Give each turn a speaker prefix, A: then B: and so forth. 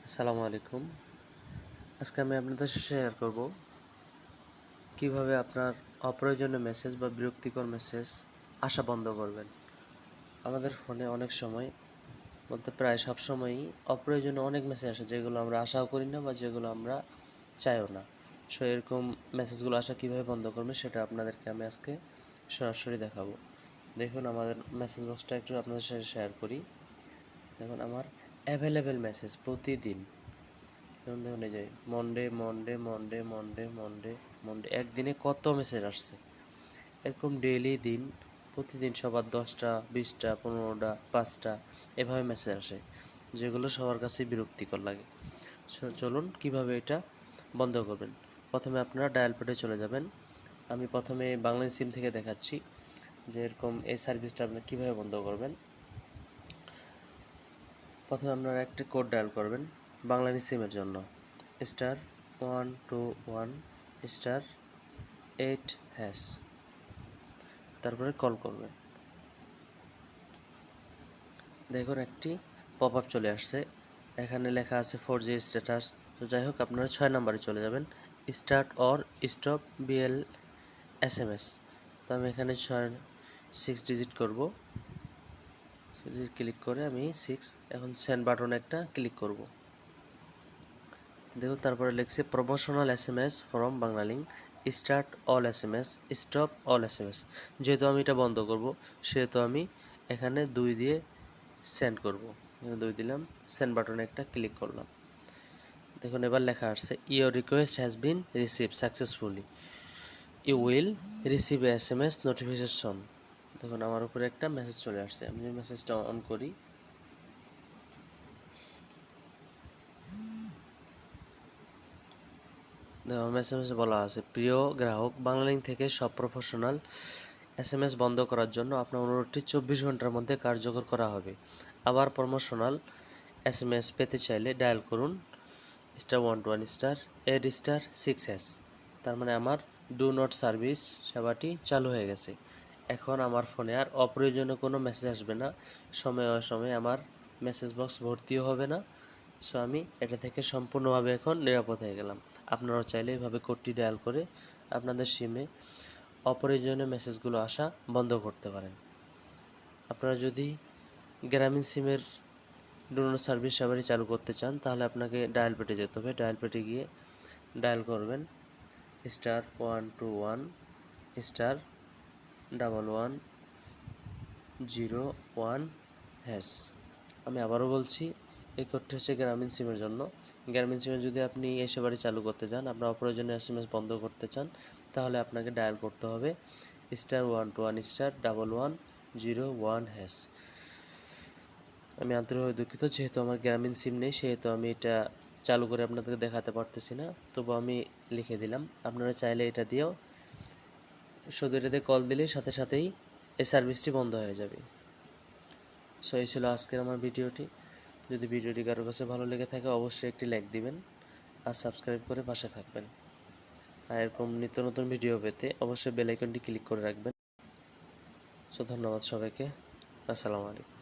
A: আসসালামু আলাইকুম। আজকে আমি আপনাদের সাথে শেয়ার করব কিভাবে আপনার অপ্রয়োজনীয় মেসেজ বা বিরক্তিকর মেসেজ আসা বন্ধ করবেন। আমাদের ফোনে অনেক সময় বলতে প্রায় সব সময়ই অপ্রয়োজনীয় অনেক মেসেজ আসে, যেগুলো আমরা আশাও করি না বা যেগুলো আমরা চাইও না। সো এরকম মেসেজগুলো আসা কিভাবে বন্ধ করবেন সেটা আপনাদেরকে আমি আজকে সরাসরি দেখাবো। দেখুন, আমাদের মেসেজ বক্সটা একটু আপনাদের সাথে শেয়ার করি। দেখুন, আমার অ্যাভেলেবেল মেসেজ প্রতিদিন। যেমন দেখুন, এই যে Monday Monday Monday Monday Monday Monday একদিনে কত মেসেজ আসছে। এরকম ডেইলি দিন, প্রতিদিন সবার 10টা 20টা 15টা 5টা এভাবে মেসেজ আসে, যেগুলো সবার কাছে বিরক্তিকর লাগে। চলুন কিভাবে এটা বন্ধ করবেন। প্রথমে আপনারা ডায়াল প্যাডে চলে যাবেন। আমি প্রথমে বাংলা সিম থেকে দেখাচ্ছি যে এরকম এই সার্ভিসটা আপনি কীভাবে বন্ধ করবেন। প্রথমে আপনারা একটি কোড ডায়াল করবেন বাংলাদেশ সিমের জন্য, *121*8#। তারপরে কল করবেন। দেখুন, একটি পপ আপ চলে আসছে, এখানে লেখা আছে 4G স্ট্যাটাস। তো যাই হোক, আপনারা 6 নাম্বারে চলে যাবেন, start or stop BL SMS। তো আমি এখানে 6 ডিজিট করব। ক্লিক করে আমি 6, এখন সেন্ড বাটনে একটা ক্লিক করব। দেখুন, তারপরে লিখছে promotional SMS from Banglalink, start all SMS, stop all SMS। যেহেতু আমি এটা বন্ধ করব, সেহেতু আমি এখানে 2 দিয়ে সেন্ড করব। এখানে 2 দিলাম, সেন্ড বাটনে একটা ক্লিক করলাম। দেখুন, এবার লেখা আসছে your request has been receive successfully, you will receive SMS notification. দেখুন, আমার উপরে একটা মেসেজ চলে আসছে। আমি মেসেজটা অন করি। মেসেজে বলা আছে, প্রিয় গ্রাহক, বাংলালিঙ্ক থেকে সব প্রফেশনাল SMS বন্ধ করার জন্য আপনার অনুরোধটি 24 ঘন্টার মধ্যে কার্যকর করা হবে। আবার প্রমোশনাল SMS পেতে চাইলে ডায়াল করুন *121*8*6#। তার মানে আমার ডু নট সার্ভিস সেবাটি চালু হয়ে গেছে। এখন আমার ফোনে আর অপ্রয়োজনীয় কোনো মেসেজ আসবে না, সময়ে অসময়ে আমার মেসেজ বক্স ভর্তিও হবে না। সো আমি এটা থেকে সম্পূর্ণভাবে এখন নিরাপদ হয়ে গেলাম। আপনারাও চাইলে এইভাবে কোডটি ডায়াল করে আপনাদের সিমে অপ্রয়োজনীয় মেসেজগুলো আসা বন্ধ করতে পারেন। আপনারা যদি গ্রামীণ সিমের ডু নট সার্ভিস সেবাটি চালু করতে চান, তাহলে আপনাকে ডায়াল প্যাডে যেতে হবে। ডায়াল প্যাডে গিয়ে ডায়াল করবেন *121*1101#। আমি আবারও বলছি, এই কোডটি হচ্ছে গ্রামীণ সিমের জন্য। গ্রামীণ সিমে যদি আপনি এই সেবাটি চালু করতে চান, আপনার অপ্রয়োজনীয় SMS বন্ধ করতে চান, তাহলে আপনাকে ডায়াল করতে হবে *121*1101#। আমি আন্তরিকভাবে দুঃখিত, যেহেতু আমার গ্রামীণ সিম নেই, সেহেতু আমি এটা চালু করে আপনাদেরকে দেখাতে পারতেছি না। তবু আমি লিখে দিলাম। আপনারা চাইলে এটা দিয়েও শুধু এটাতে কল দিলেই সাথে সাথেই এই সার্ভিসটি বন্ধ হয়ে যাবে। সো এই ছিল আজকের আমার ভিডিওটি। যদি ভিডিওটি কারো কাছে ভালো লেগে থাকে, অবশ্যই একটি লাইক দিবেন আর সাবস্ক্রাইব করে পাশে থাকবেন। আর এরকম নিত্য নতুন ভিডিও পেতে অবশ্যই বেল আইকনটি ক্লিক করে রাখবেন। সো ধন্যবাদ সবাইকে। আসসালামু আলাইকুম।